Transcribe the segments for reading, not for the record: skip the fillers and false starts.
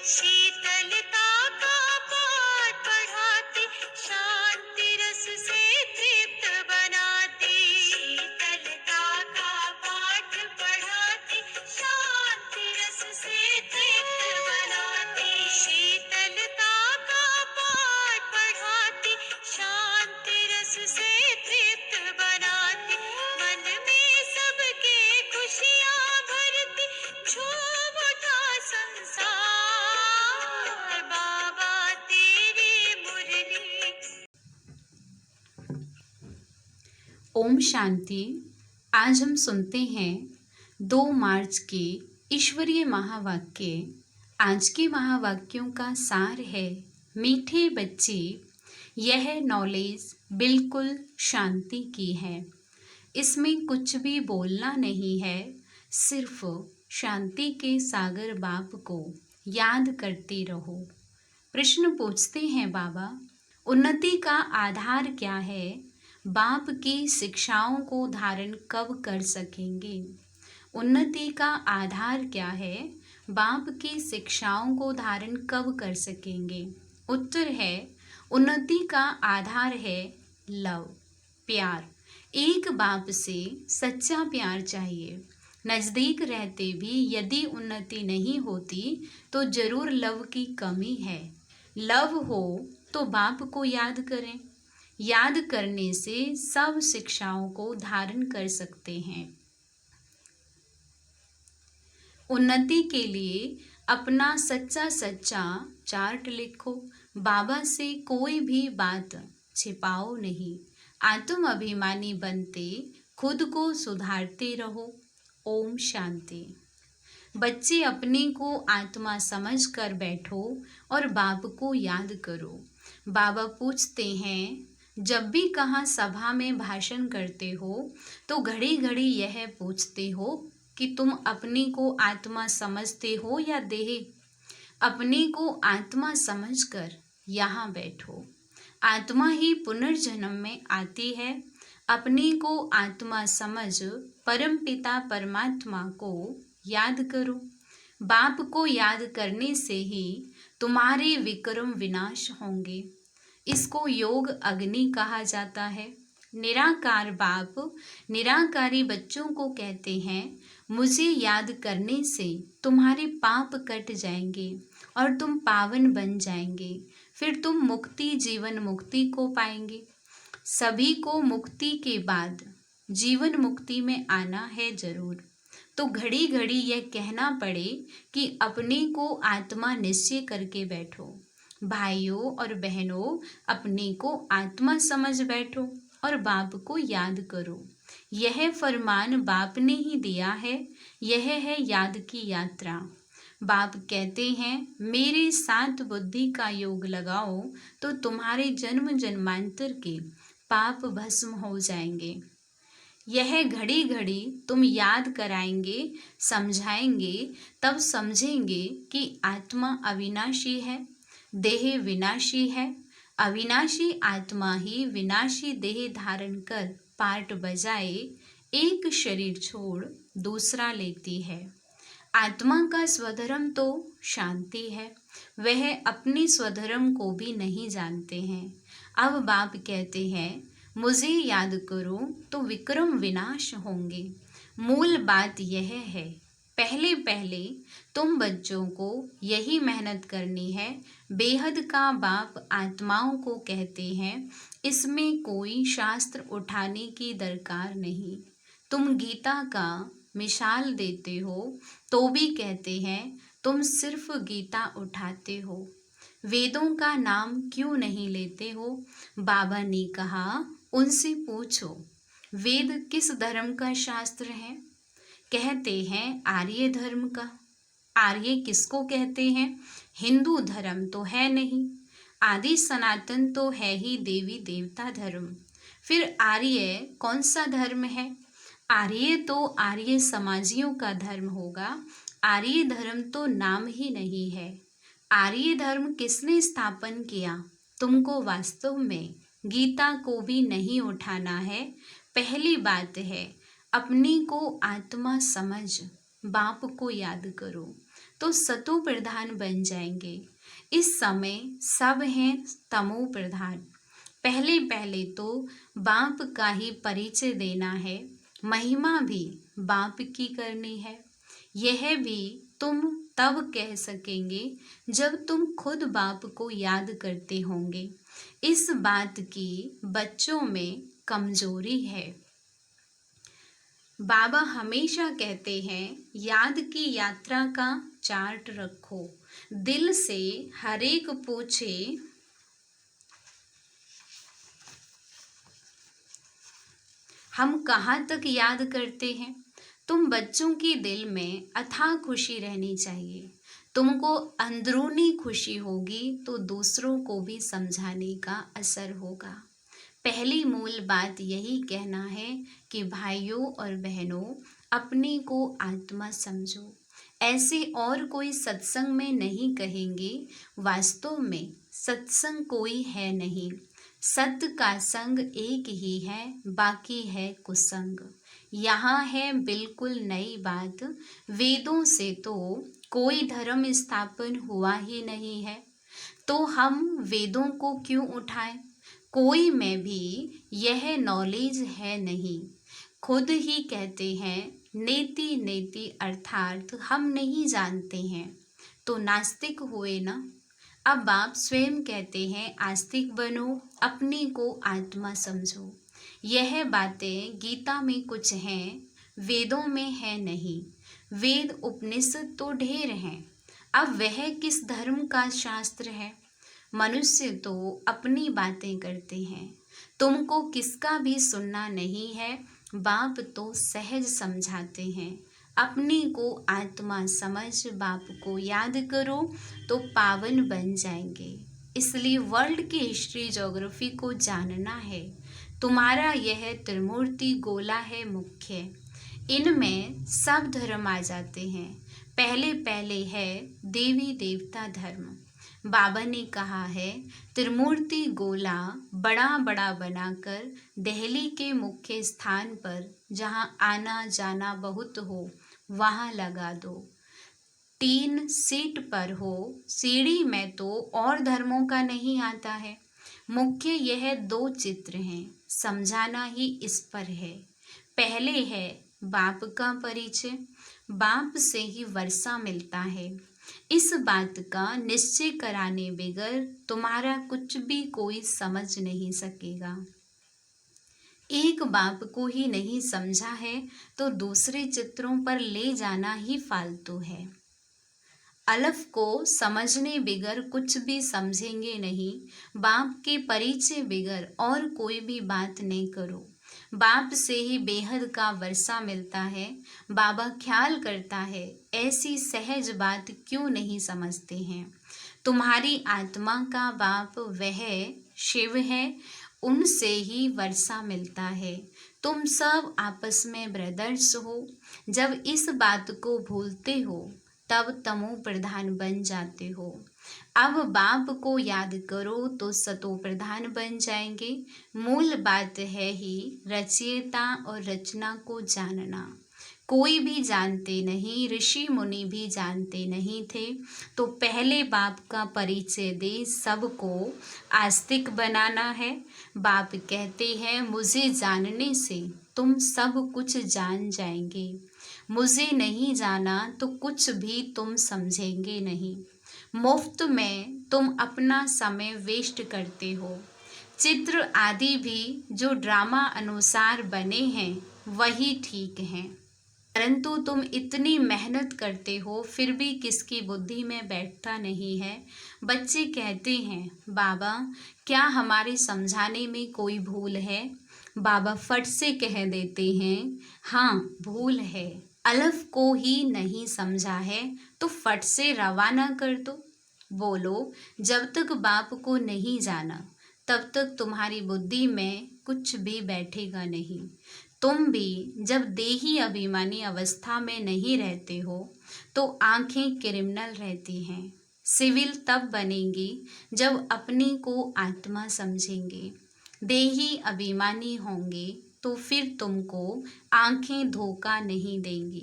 शीतलता का पाठ पढ़ाती, शांति रस से तृप्त बनाती। शीतलता का पाठ पढ़ाती, शांति रस से तृप्त बनाती। शीतलता का पाठ पढ़ाती, शांति रस से तृप्त बनाती। मन में सबके खुशियाँ भरती, झूम उठा संसार, बाबा तेरी मुरली। ओम शांति। आज हम सुनते हैं 2 मार्च के ईश्वरीय महावाक्य। आज के महावाक्यों का सार है, मीठे बच्चे, यह नॉलेज बिल्कुल शांति की है। इसमें कुछ भी बोलना नहीं है, सिर्फ शांति के सागर बाप को याद करते रहो। प्रश्न पूछते हैं बाबा, उन्नति का आधार क्या है? बाप की शिक्षाओं को धारण कब कर सकेंगे? उन्नति का आधार क्या है? बाप की शिक्षाओं को धारण कब कर सकेंगे? उत्तर है, उन्नति का आधार है लव, प्यार। एक बाप से सच्चा प्यार चाहिए। नज़दीक रहते भी यदि उन्नति नहीं होती तो जरूर लव की कमी है। लव हो तो बाप को याद करें। याद करने से सब शिक्षाओं को धारण कर सकते हैं। उन्नति के लिए अपना सच्चा सच्चा चार्ट लिखो। बाबा से कोई भी बात छिपाओ नहीं। आत्म अभिमानी बनते खुद को सुधारते रहो। ओम शांति। बच्चे अपने को आत्मा समझ कर बैठो और बाप को याद करो। बाबा पूछते हैं, जब भी कहाँ सभा में भाषण करते हो तो घड़ी घड़ी यह पूछते हो कि तुम अपने को आत्मा समझते हो या देह? अपने को आत्मा समझकर यहाँ बैठो। आत्मा ही पुनर्जन्म में आती है। अपने को आत्मा समझ परमपिता परमात्मा को याद करो। बाप को याद करने से ही तुम्हारे विक्रम विनाश होंगे। इसको योग अग्नि कहा जाता है। निराकार बाप निराकारी बच्चों को कहते हैं, मुझे याद करने से तुम्हारे पाप कट जाएंगे और तुम पावन बन जाएंगे। फिर तुम मुक्ति, जीवन मुक्ति को पाएंगे। सभी को मुक्ति के बाद जीवन मुक्ति में आना है जरूर। तो घड़ी घड़ी यह कहना पड़े कि अपने को आत्मा निश्चय करके बैठो। भाइयों और बहनों, अपने को आत्मा समझ बैठो और बाप को याद करो। यह फरमान बाप ने ही दिया है। यह है याद की यात्रा। बाप कहते हैं, मेरे साथ बुद्धि का योग लगाओ तो तुम्हारे जन्म जन्मांतर के पाप भस्म हो जाएंगे। यह घड़ी घड़ी तुम याद कराएंगे, समझाएंगे, तब समझेंगे कि आत्मा अविनाशी है, देह विनाशी है। अविनाशी आत्मा ही विनाशी देह धारण कर पार्ट बजाए एक शरीर छोड़ दूसरा लेती है। आत्मा का स्वधर्म तो शांति है। वह अपने स्वधर्म को भी नहीं जानते हैं। अब बाप कहते हैं, मुझे याद करो तो विक्रम विनाश होंगे। मूल बात यह है, पहले पहले तुम बच्चों को यही मेहनत करनी है। बेहद का बाप आत्माओं को कहते हैं, इसमें कोई शास्त्र उठाने की दरकार नहीं। तुम गीता का मिसाल देते हो तो भी कहते हैं, तुम सिर्फ गीता उठाते हो, वेदों का नाम क्यों नहीं लेते हो? बाबा ने कहा, उनसे पूछो वेद किस धर्म का शास्त्र है? कहते हैं आर्य धर्म का। आर्य किसको कहते हैं? हिंदू धर्म तो है नहीं। आदि सनातन तो है ही देवी देवता धर्म। फिर आर्य कौन सा धर्म है? आर्य तो आर्य समाजियों का धर्म होगा। आर्य धर्म तो नाम ही नहीं है। आर्य धर्म किसने स्थापन किया? तुमको वास्तव में गीता को भी नहीं उठाना है। पहली बात है, अपने को आत्मा समझ बाप को याद करो। तो सतो प्रधान बन जाएंगे। इस समय सब हैं तमो प्रधान। पहले पहले तो बाप का ही परिचय देना है, महिमा भी बाप की करनी है। यह भी तुम तब कह सकेंगे जब तुम खुद बाप को याद करते होंगे। इस बात की बच्चों में कमजोरी है। बाबा हमेशा कहते हैं याद की यात्रा का चार्ट रखो, दिल से हरेक पूछे हम कहाँ तक याद करते हैं। तुम बच्चों की दिल में अथाह खुशी रहनी चाहिए। तुमको अंदरूनी खुशी होगी तो दूसरों को भी समझाने का असर होगा। पहली मूल बात यही कहना है कि भाइयों और बहनों, अपने को आत्मा समझो। ऐसे और कोई सत्संग में नहीं कहेंगे। वास्तव में सत्संग कोई है नहीं। सत्य का संग एक ही है, बाकी है कुसंग। यहाँ है बिल्कुल नई बात। वेदों से तो कोई धर्म स्थापन हुआ ही नहीं है, तो हम वेदों को क्यों उठाएं। कोई में भी यह नॉलेज है नहीं। खुद ही कहते हैं नेति नेति, अर्थात हम नहीं जानते हैं, तो नास्तिक हुए ना। अब बाप स्वयं कहते हैं आस्तिक बनो, अपने को आत्मा समझो। यह बातें गीता में कुछ हैं, वेदों में है नहीं। वेद उपनिषद तो ढेर हैं, अब वह किस धर्म का शास्त्र है। मनुष्य तो अपनी बातें करते हैं, तुमको किसका भी सुनना नहीं है। बाप तो सहज समझाते हैं, अपने को आत्मा समझ बाप को याद करो तो पावन बन जाएंगे। इसलिए वर्ल्ड की हिस्ट्री ज्योग्राफी को जानना है। तुम्हारा यह त्रिमूर्ति गोला है मुख्य, इनमें सब धर्म आ जाते हैं। पहले पहले है देवी देवता धर्म। बाबा ने कहा है त्रिमूर्ति गोला बड़ा बड़ा बनाकर दिल्ली के मुख्य स्थान पर, जहाँ आना जाना बहुत हो, वहाँ लगा दो। 3 सीट पर हो, सीढ़ी में तो और धर्मों का नहीं आता है। मुख्य यह 2 चित्र हैं, समझाना ही इस पर है। पहले है बाप का परिचय। बाप से ही वर्षा मिलता है। इस बात का निश्चय कराने बगैर तुम्हारा कुछ भी कोई समझ नहीं सकेगा। एक बाप को ही नहीं समझा है तो दूसरे चित्रों पर ले जाना ही फालतू है। अलफ को समझने बिगर कुछ भी समझेंगे नहीं। बाप के परिचय बिगर और कोई भी बात नहीं करो। बाप से ही बेहद का वर्षा मिलता है। बाबा ख्याल करता है, ऐसी सहज बात क्यों नहीं समझते हैं। तुम्हारी आत्मा का बाप वह शिव है, उनसे ही वर्षा मिलता है। तुम सब आपस में ब्रदर्स हो। जब इस बात को भूलते हो तब तमो प्रधान बन जाते हो। अब बाप को याद करो तो सतो प्रधान बन जाएंगे। मूल बात है ही रचयिता और रचना को जानना। कोई भी जानते नहीं, ऋषि मुनि भी जानते नहीं थे, तो पहले बाप का परिचय दे सबको आस्तिक बनाना है। बाप कहते हैं मुझे जानने से तुम सब कुछ जान जाएंगे। मुझे नहीं जाना तो कुछ भी तुम समझेंगे नहीं। मुफ्त में तुम अपना समय वेस्ट करते हो। चित्र आदि भी जो ड्रामा अनुसार बने हैं वही ठीक हैं, परंतु तुम इतनी मेहनत करते हो फिर भी किसकी बुद्धि में बैठता नहीं है। बच्चे कहते हैं बाबा क्या हमारे समझाने में कोई भूल है। बाबा फट से कह देते हैं हाँ भूल है। अलफ को ही नहीं समझा है तो फट से रवाना कर दो। बोलो जब तक बाप को नहीं जाना तब तक तुम्हारी बुद्धि में कुछ भी बैठेगा नहीं। तुम भी जब देही अभिमानी अवस्था में नहीं रहते हो तो आंखें क्रिमिनल रहती हैं। सिविल तब बनेंगी जब अपने को आत्मा समझेंगे। देही अभिमानी होंगे तो फिर तुमको आंखें धोखा नहीं देंगी।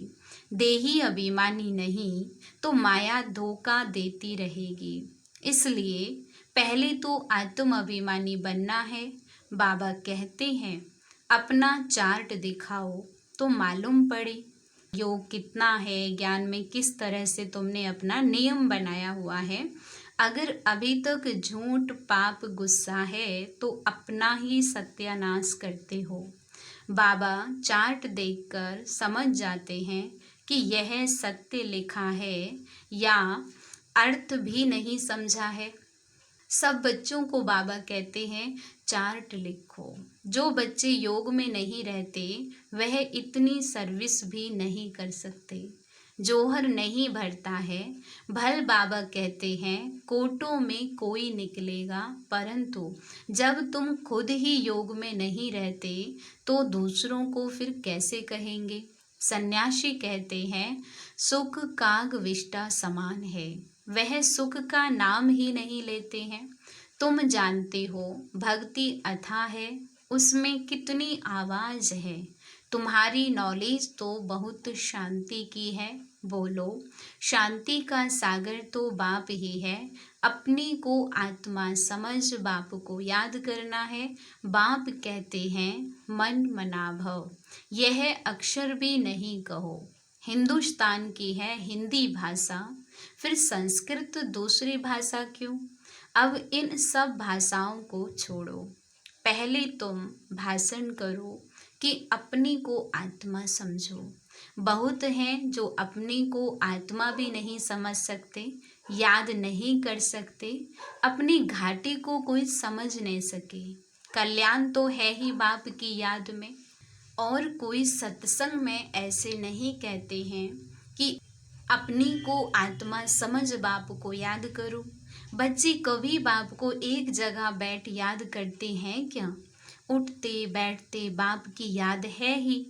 देही अभिमानी नहीं तो माया धोखा देती रहेगी। इसलिए पहले तो आत्म अभिमानी बनना है। बाबा कहते हैं अपना चार्ट दिखाओ तो मालूम पड़े योग कितना है, ज्ञान में किस तरह से तुमने अपना नियम बनाया हुआ है। अगर अभी तक झूठ, पाप, गुस्सा है तो अपना ही सत्यानाश करते हो। बाबा चार्ट देखकर समझ जाते हैं कि यह सत्य लिखा है या अर्थ भी नहीं समझा है। सब बच्चों को बाबा कहते हैं चार्ट लिखो। जो बच्चे योग में नहीं रहते वह इतनी सर्विस भी नहीं कर सकते। जोहर नहीं भरता है। भल बाबा कहते हैं कोटों में कोई निकलेगा, परंतु जब तुम खुद ही योग में नहीं रहते तो दूसरों को फिर कैसे कहेंगे। सन्यासी कहते हैं सुख काग विष्टा समान है। वह सुख का नाम ही नहीं लेते हैं। तुम जानते हो भक्ति अथाह है, उसमें कितनी आवाज है। तुम्हारी नॉलेज तो बहुत शांति की है। बोलो शांति का सागर तो बाप ही है। अपने को आत्मा समझ बाप को याद करना है। बाप कहते हैं मन मना भव। यह अक्षर भी नहीं कहो। हिंदुस्तान की है हिंदी भाषा, फिर संस्कृत दूसरी भाषा क्यों। अब इन सब भाषाओं को छोड़ो। पहले तुम भाषण करो कि अपने को आत्मा समझो। बहुत हैं जो अपने को आत्मा भी नहीं समझ सकते, याद नहीं कर सकते। अपनी घाटी को कोई समझ नहीं सके। कल्याण तो है ही बाप की याद में। और कोई सत्संग में ऐसे नहीं कहते हैं कि अपनी को आत्मा समझ बाप को याद करो। बच्चे कभी बाप को एक जगह बैठ याद करते हैं क्या। उठते बैठते बाप की याद है ही।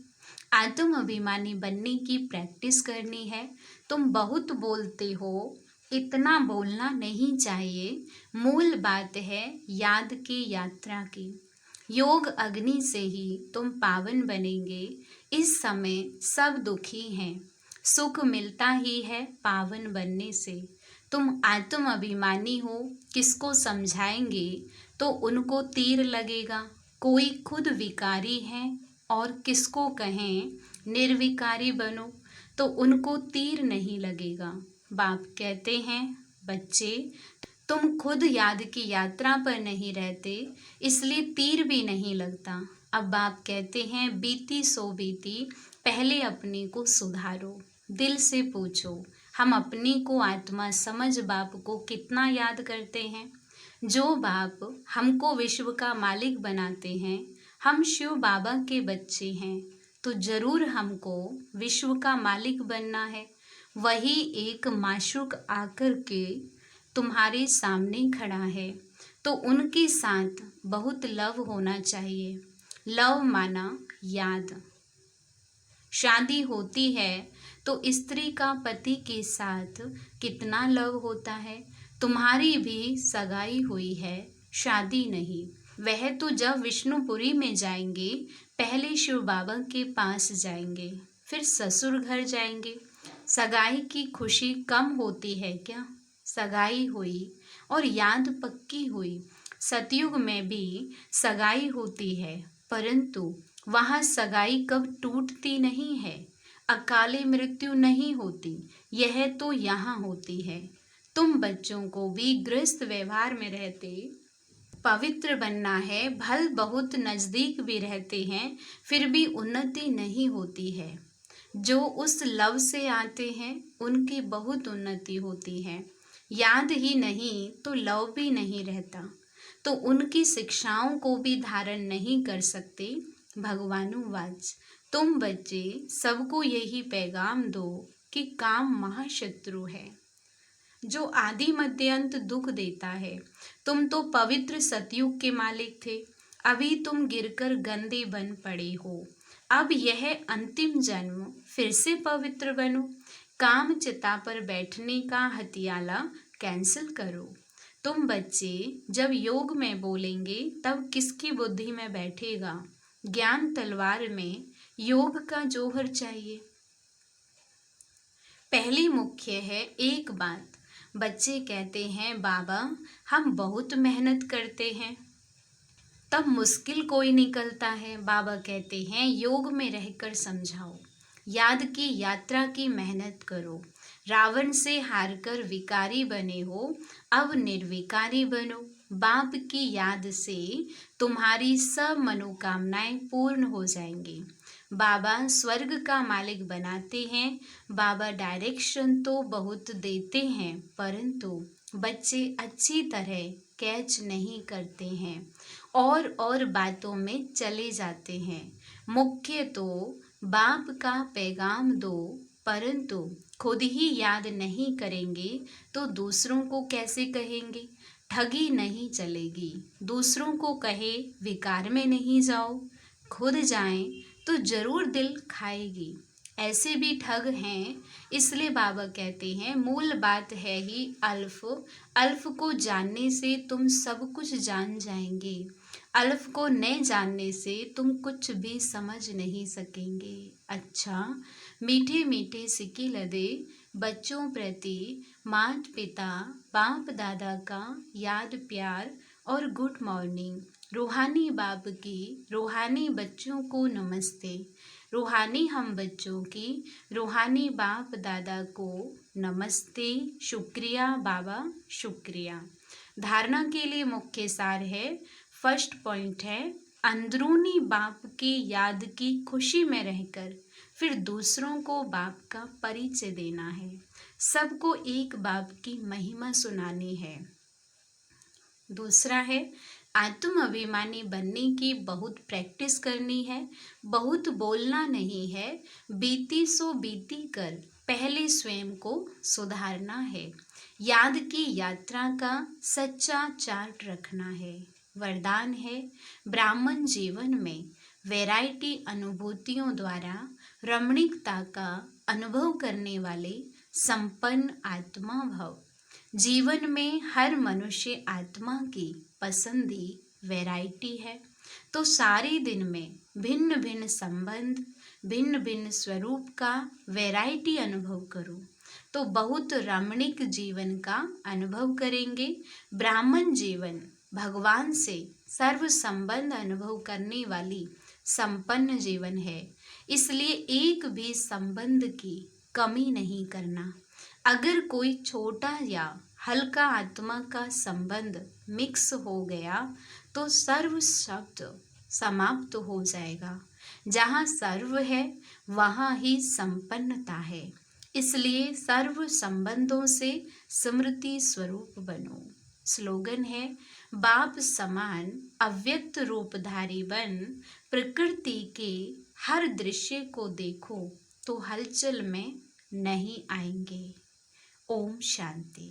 आत्म अभिमानी बनने की प्रैक्टिस करनी है। तुम बहुत बोलते हो, इतना बोलना नहीं चाहिए। मूल बात है याद की यात्रा की। योग अग्नि से ही तुम पावन बनेंगे। इस समय सब दुखी हैं। सुख मिलता ही है पावन बनने से। तुम आत्म अभिमानी हो, किसको समझाएंगे तो उनको तीर लगेगा। कोई खुद विकारी है और किसको कहें निर्विकारी बनो तो उनको तीर नहीं लगेगा। बाप कहते हैं बच्चे तुम खुद याद की यात्रा पर नहीं रहते, इसलिए तीर भी नहीं लगता। अब बाप कहते हैं बीती सो बीती, पहले अपने को सुधारो। दिल से पूछो हम अपने को आत्मा समझ बाप को कितना याद करते हैं। जो बाप हमको विश्व का मालिक बनाते हैं, हम शिव बाबा के बच्चे हैं, तो जरूर हमको विश्व का मालिक बनना है। वही एक माशूक आकर के तुम्हारे सामने खड़ा है, तो उनके साथ बहुत लव होना चाहिए। लव माना याद। शादी होती है तो स्त्री का पति के साथ कितना लव होता है। तुम्हारी भी सगाई हुई है, शादी नहीं। वह तो जब विष्णुपुरी में जाएंगे पहले शिव बाबा के पास जाएंगे, फिर ससुर घर जाएंगे। सगाई की खुशी कम होती है क्या। सगाई हुई और याद पक्की हुई। सतयुग में भी सगाई होती है, परंतु वहाँ सगाई कब टूटती नहीं है। अकाले मृत्यु नहीं होती, यह तो यहाँ होती है। तुम बच्चों को भी गृहस्थ व्यवहार में रहते पवित्र बनना है। भल बहुत नज़दीक भी रहते हैं, फिर भी उन्नति नहीं होती है। जो उस लव से आते हैं उनकी बहुत उन्नति होती है। याद ही नहीं तो लव भी नहीं रहता, तो उनकी शिक्षाओं को भी धारण नहीं कर सकते। भगवानुवाच तुम बच्चे सबको यही पैगाम दो कि काम महाशत्रु है जो आदि मध्य अंत दुख देता है। तुम तो पवित्र सतयुग के मालिक थे, अभी तुम गिरकर गंदे बन पड़े हो। अब यह अंतिम जन्म फिर से पवित्र बनो। काम चिता पर बैठने का हथियाला कैंसिल करो। तुम बच्चे जब योग में बोलेंगे तब किसकी बुद्धि में बैठेगा। ज्ञान तलवार में योग का जोहर चाहिए। पहली मुख्य है एक बात। बच्चे कहते हैं बाबा हम बहुत मेहनत करते हैं, तब मुश्किल कोई निकलता है। बाबा कहते हैं योग में रहकर समझाओ, याद की यात्रा की मेहनत करो। रावण से हारकर विकारी बने हो, अब निर्विकारी बनो। बाप की याद से तुम्हारी सब मनोकामनाएं पूर्ण हो जाएंगी। बाबा स्वर्ग का मालिक बनाते हैं। बाबा डायरेक्शन तो बहुत देते हैं, परंतु बच्चे अच्छी तरह कैच नहीं करते हैं और बातों में चले जाते हैं। मुख्य तो बाप का पैगाम दो, परंतु खुद ही याद नहीं करेंगे तो दूसरों को कैसे कहेंगे। ठगी नहीं चलेगी, दूसरों को कहे विकार में नहीं जाओ, खुद जाएं तो जरूर दिल खाएगी। ऐसे भी ठग हैं, इसलिए बाबा कहते हैं मूल बात है ही अल्फ। अल्फ को जानने से तुम सब कुछ जान जाएंगे, अल्फ को न जानने से तुम कुछ भी समझ नहीं सकेंगे। अच्छा, मीठे मीठे सिक्के लदे बच्चों प्रति माता पिता बाप दादा का याद प्यार और गुड मॉर्निंग। रूहानी बाप की रूहानी बच्चों को नमस्ते। रूहानी हम बच्चों की रूहानी बाप दादा को नमस्ते। शुक्रिया बाबा, शुक्रिया। धारणा के लिए मुख्य सार है, फर्स्ट पॉइंट है अंदरूनी बाप की याद की खुशी में रहकर फिर दूसरों को बाप का परिचय देना है। सबको एक बाप की महिमा सुनानी है। दूसरा है आत्म अभिमानी बनने की बहुत प्रैक्टिस करनी है, बहुत बोलना नहीं है। बीती सो बीती कर पहले स्वयं को सुधारना है। याद की यात्रा का सच्चा चार्ट रखना है। वरदान है ब्राह्मण जीवन में वैरायटी अनुभूतियों द्वारा रमणीकता का अनुभव करने वाले संपन्न आत्मा भव। जीवन में हर मनुष्य आत्मा की पसंदी वैरायटी है, तो सारे दिन में भिन्न भिन्न संबंध भिन्न भिन्न स्वरूप का वैरायटी अनुभव करो तो बहुत रमणीक जीवन का अनुभव करेंगे। ब्राह्मण जीवन भगवान से सर्व संबंध अनुभव करने वाली संपन्न जीवन है, इसलिए एक भी संबंध की कमी नहीं करना। अगर कोई छोटा या हल्का आत्मा का संबंध मिक्स हो गया तो सर्व शब्द समाप्त हो जाएगा। जहाँ सर्व है वहाँ ही संपन्नता है, इसलिए सर्व संबंधों से स्मृति स्वरूप बनो। स्लोगन है बाप समान अव्यक्त रूपधारी बन, प्रकृति के हर दृश्य को देखो तो हलचल में नहीं आएंगे। ओम शांति।